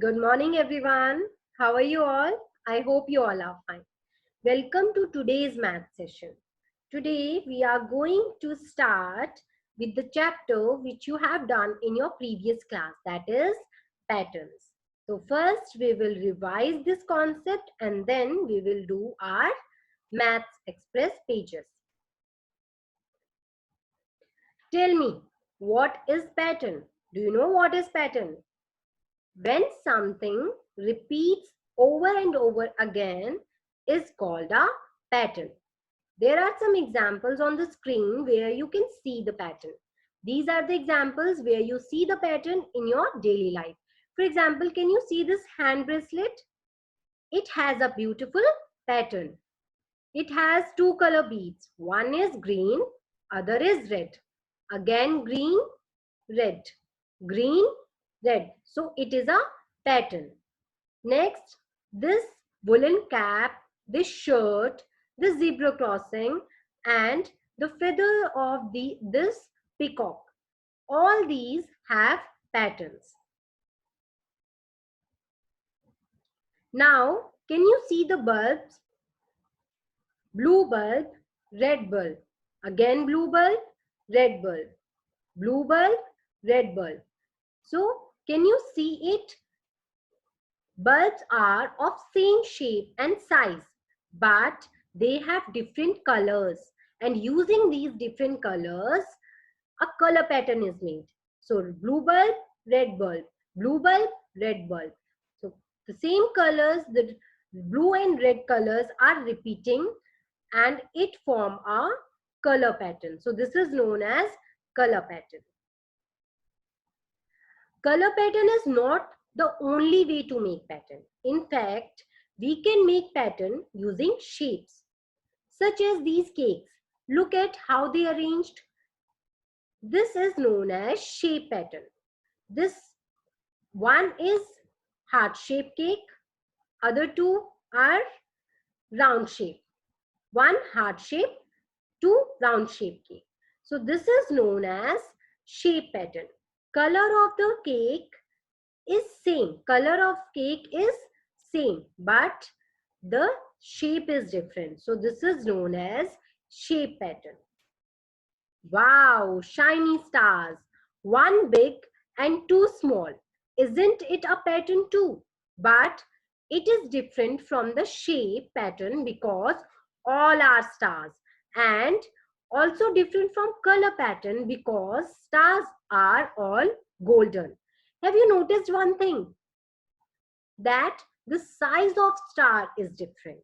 Good morning, everyone. How are you all? I hope you all are fine. Welcome to today's math session. Today, we are going to start with the chapter which you have done in your previous class, that is patterns. So, first, we will revise this concept and then we will do our Maths Express pages. Tell me, what is pattern? Do you know what is pattern? When something repeats over and over again is called a pattern. There are some examples on the screen where you can see the pattern. These are the examples where you see the pattern in your daily life. For example, can you see this hand bracelet? It has a beautiful pattern. It has two color beads. One is green, other is red. Again green, red, green, red. So it is a pattern. Next, this woolen cap, this shirt, the zebra crossing, and the feather of this peacock. All these have patterns. Now, can you see the bulbs? Blue bulb, red bulb. Again blue bulb, red bulb. Blue bulb, red bulb. So, can you see it? Bulbs are of same shape and size, but they have different colors. And using these different colors, a color pattern is made. So blue bulb, red bulb, blue bulb, red bulb. So the same colors, the blue and red colors are repeating and it form a color pattern. So this is known as color pattern. Color pattern is not the only way to make pattern. In fact, we can make pattern using shapes, such as these cakes. Look at how they are arranged. This is known as shape pattern. This one is heart-shaped cake, other two are round shape. One heart-shaped, two round-shaped cake. So this is known as shape pattern. Color of the cake is same. Color of cake is same, but the shape is different. So this is known as shape pattern. Wow, shiny stars. One big and two small. Isn't it a pattern too? But it is different from the shape pattern because all are stars, and also different from color pattern because stars are all golden. Have you noticed one thing? That the size of star is different.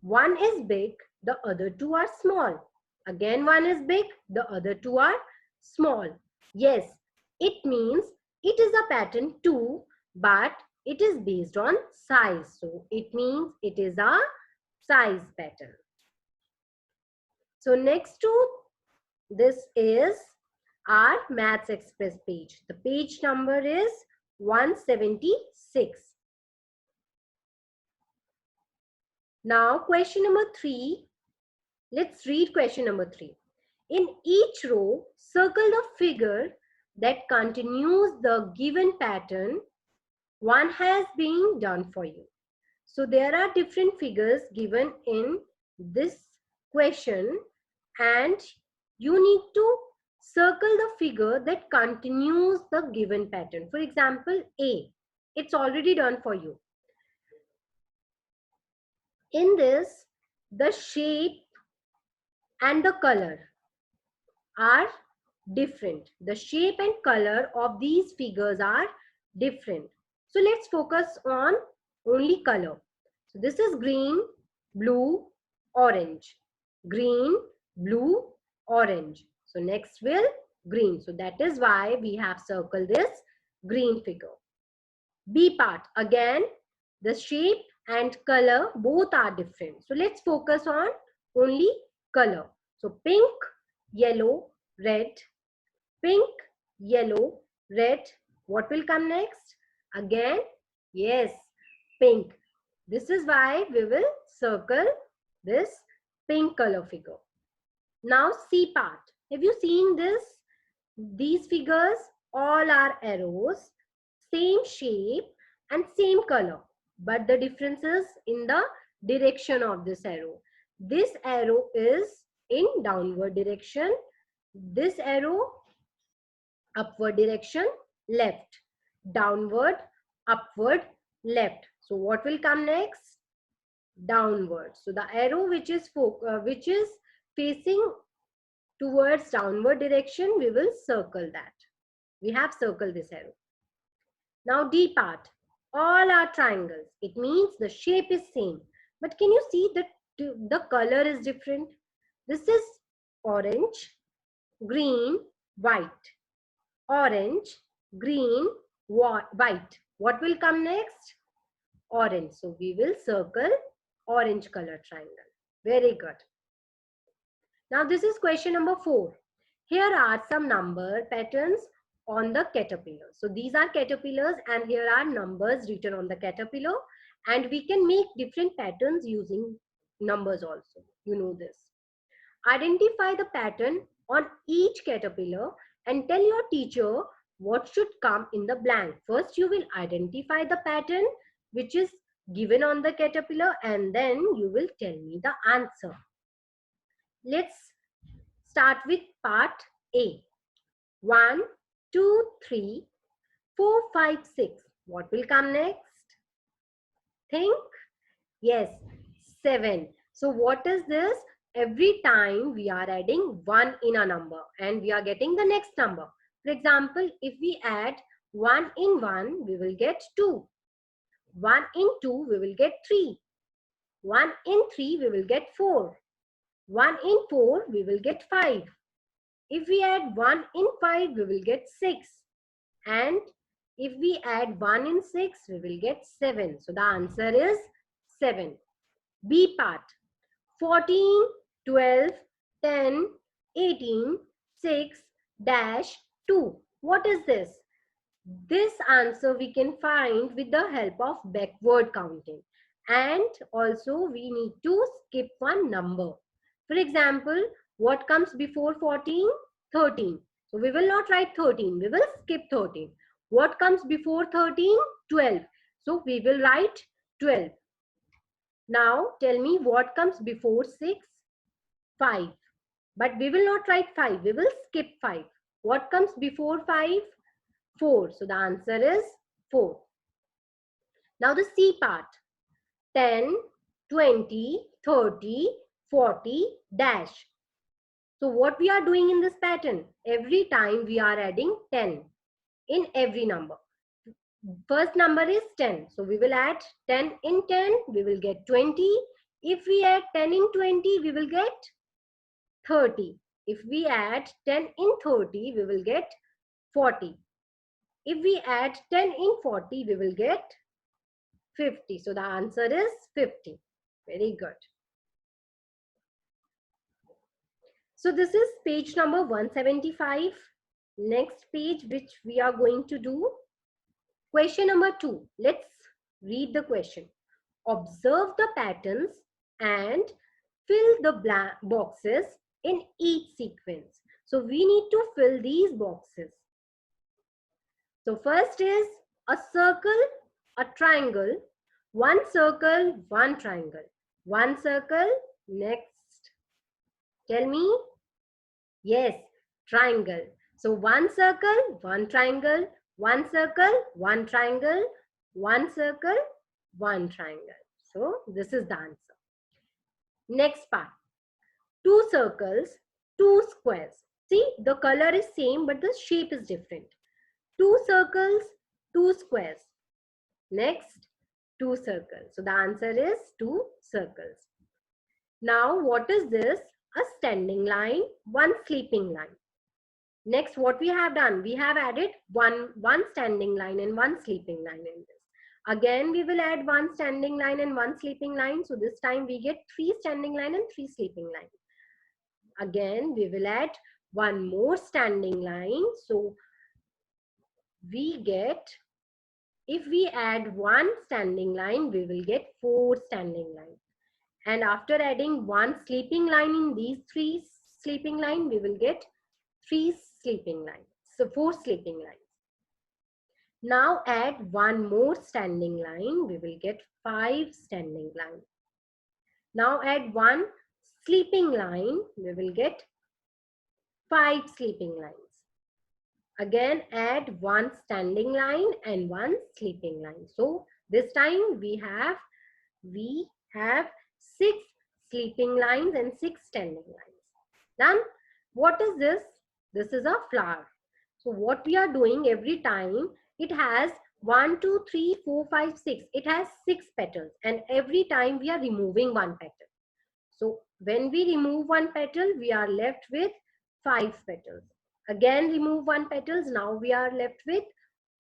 One is big, the other two are small. Again, one is big, the other two are small. Yes, it means it is a pattern too, but it is based on size. So it means it is a size pattern. So next to this is our Maths Express page. The page number is 176. Now, question number 3. Let's read question number 3. In each row, circle the figure that continues the given pattern. One has been done for you. So, there are different figures given in this question, and you need to circle the figure that continues the given pattern. For example, A. It's already done for you. In this, the shape and the color are different. The shape and color of these figures are different. So let's focus on only color. So this is green, blue, orange. Green, blue, orange. So next will green. So that is why we have circled this green figure. B part, again the shape and color both are different. So let's focus on only color. So pink, yellow, red, pink, yellow, red. What will come next? Again, yes, pink. This is why we will circle this pink color figure. Now C part. Have you seen this? These figures all are arrows, same shape, and same color, but the difference is in the direction of this arrow. This arrow is in downward direction, this arrow upward direction, left, downward, upward, left. So what will come next? Downward. So the arrow which is facing towards downward direction, we will circle that. We have circled this arrow. Now D part. All are triangles. It means the shape is same. But can you see that the color is different? This is orange, green, white. Orange, green, white. What will come next? Orange. So we will circle orange color triangle. Very good. Now this is question number 4. Here are some number patterns on the caterpillar. So these are caterpillars and here are numbers written on the caterpillar, and we can make different patterns using numbers also. You know this. Identify the pattern on each caterpillar and tell your teacher what should come in the blank. First you will identify the pattern which is given on the caterpillar and then you will tell me the answer. Let's start with part A. 1, 2, 3, 4, 5, 6. What will come next? Think. Yes, 7. So what is this? Every time we are adding 1 in a number and we are getting the next number. For example, if we add 1 in 1, we will get 2. 1 in 2, we will get 3. 1 in 3, we will get 4. 1 in 4, we will get 5. If we add 1 in 5, we will get 6. And if we add 1 in 6, we will get 7. So the answer is 7. B part. 14, 12, 10, 18, 6, dash 2. What is this? This answer we can find with the help of backward counting. And also we need to skip one number. For example, what comes before 14? 13. So we will not write 13. We will skip 13. What comes before 13? 12. So we will write 12. Now tell me what comes before 6? 5. But we will not write 5. We will skip 5. What comes before 5? 4. So the answer is 4. Now the C part. 10, 20, 30, 40, dash. So what we are doing in this pattern? Every time we are adding 10 in every number. First number is 10. So we will add 10 in 10. We will get 20. If we add 10 in 20, we will get 30. If we add 10 in 30, we will get 40. If we add 10 in 40, we will get 50. So the answer is 50. Very good. So this is page number 175. Next page which we are going to do. Question number 2. Let's read the question. Observe the patterns and fill the blank boxes in each sequence. So we need to fill these boxes. So first is a circle, a triangle, one circle, one triangle, one circle, next. Tell me. Yes, triangle. So one circle, one triangle, one circle, one triangle, one circle, one triangle. So this is the answer. Next part. 2 circles, 2 squares. See, the color is same but the shape is different. 2 circles, 2 squares. Next, 2 circles. So the answer is 2 circles. Now what is this? A standing line, one sleeping line. Next, what we have done? We have added one standing line and one sleeping line in this. Again, we will add one standing line and one sleeping line. So this time we get 3 standing line and 3 sleeping line. Again, we will add one more standing line. So we get, if we add one standing line, we will get 4 standing lines. And after adding one sleeping line in these 3 sleeping line, we will get 3 sleeping lines. So 4 sleeping lines. Now add one more standing line. We will get 5 standing lines. Now add one sleeping line. We will get 5 sleeping lines. Again add one standing line and one sleeping line. So this time we have 6 sleeping lines and 6 standing lines. Done. What is this? This is a flower. So what we are doing every time, it has 1, 2, 3, 4, 5, 6. It has 6 petals, and every time we are removing one petal. So when we remove one petal, we are left with 5 petals. Again remove one petals. Now we are left with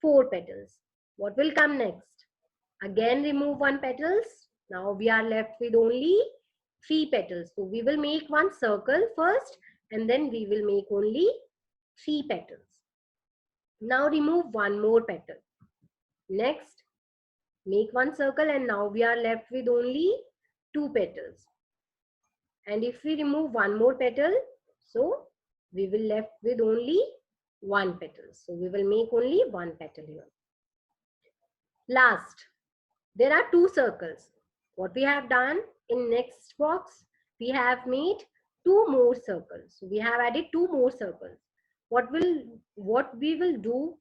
4 petals. What will come next? Again remove one petals. Now we are left with only 3 petals. So we will make one circle first, and then we will make only 3 petals. Now remove one more petal. Next, make one circle, and now we are left with only 2 petals. And if we remove one more petal, so we will left with only 1 petal. So we will make only 1 petal here. Last, there are 2 circles. What we have done in next box, we have made 2 more circles. So we have added 2 more circles. What we will do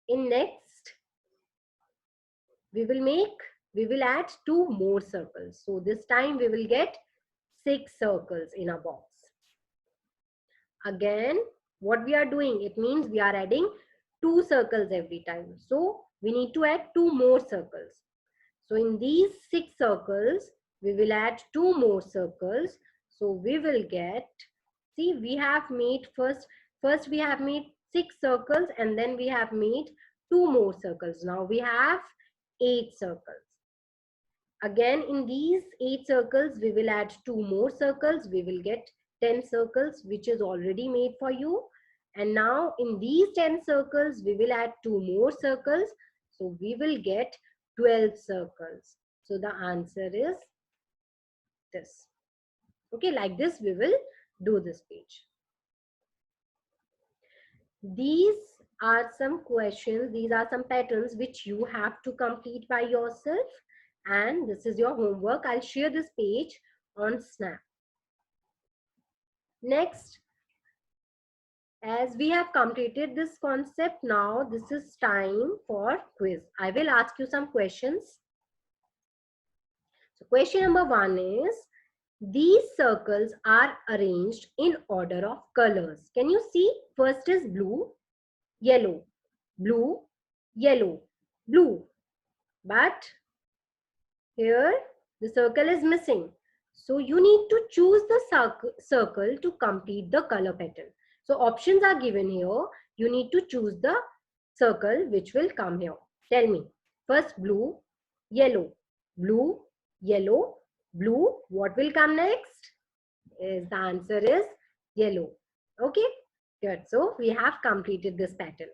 in next, we will add 2 more circles. So this time we will get 6 circles in a box. Again, what we are doing, it means we are adding 2 circles every time. So we need to add 2 more circles. So in these 6 circles, we will add 2 more circles. So we will get, see, we have made first we have made 6 circles, and then we have made 2 more circles. Now we have 8 circles. Again, in these 8 circles, we will add 2 more circles. We will get 10 circles, which is already made for you. And now in these 10 circles, we will add 2 more circles. So we will get 12 circles. So the answer is this. Okay, like this we will do this page. These are some questions, these are some patterns which you have to complete by yourself, and this is your homework. I'll share this page on Snap. Next, as we have completed this concept, now this is time for quiz. I will ask you some questions. So question number 1 is, these circles are arranged in order of colors. Can you see? First is blue, yellow, blue, yellow, blue. But here the circle is missing. So you need to choose the circle to complete the color pattern. So options are given here. You need to choose the circle which will come here. Tell me. First blue, yellow, blue, yellow, blue. What will come next? The answer is yellow. Okay, good. So we have completed this pattern.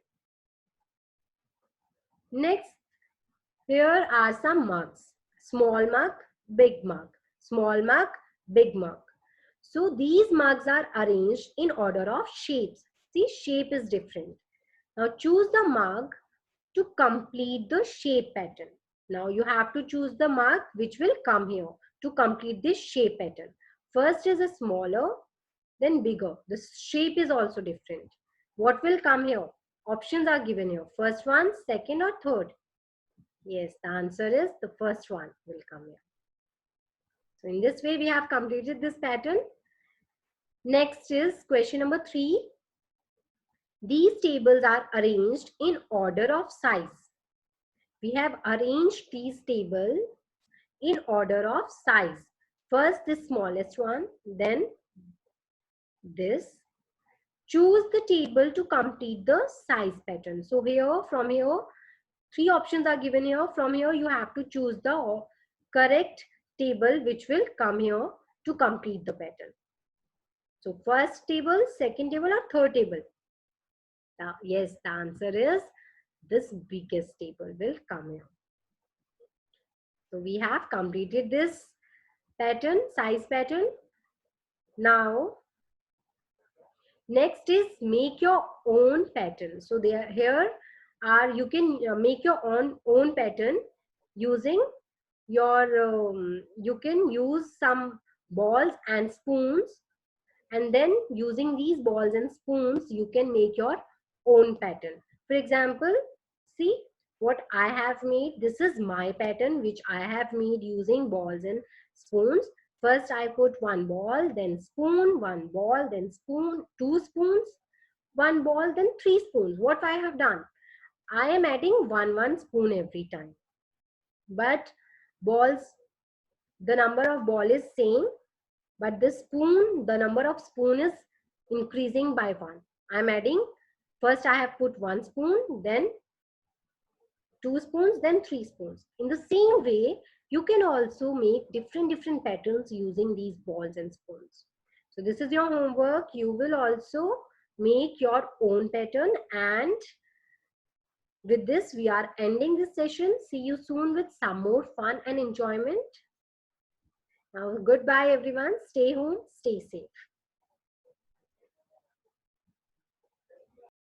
Next, here are some mugs. Small mug, big mug. Small mug, big mug. So these mugs are arranged in order of shapes. See, shape is different. Now choose the mug to complete the shape pattern. Now you have to choose the mug which will come here to complete this shape pattern. First is a smaller, then bigger. The shape is also different. What will come here? Options are given here. First one, second or third? Yes, the answer is the first one will come here. So in this way we have completed this pattern. Next is question number 3. These tables are arranged in order of size. We have arranged these tables in order of size. First the smallest one, then this. Choose the table to complete the size pattern. So here, from here, 3 options are given here. From here you have to choose the correct table which will come here to complete the pattern. So first table, second table or third table? Yes, the answer is this biggest table will come here. So we have completed this pattern, size pattern. Now, next is make your own pattern. So here are you can make your own pattern using your you can use some balls and spoons, and then using these balls and spoons you can make your own pattern. For example, see what I have made. This is my pattern which I have made using balls and spoons. First I put one ball, then spoon, one ball, then spoon, two spoons, one ball, then three spoons. What I have done, I am adding one spoon every time, but balls, the number of ball is same, but the spoon, the number of spoon is increasing by one. I'm adding, first I have put one spoon, then two spoons, then three spoons. In the same way, you can also make different patterns using these balls and spoons. So this is your homework. You will also make your own pattern, and with this we are ending this session. See you soon with some more fun and enjoyment. Now goodbye everyone. Stay home, stay safe.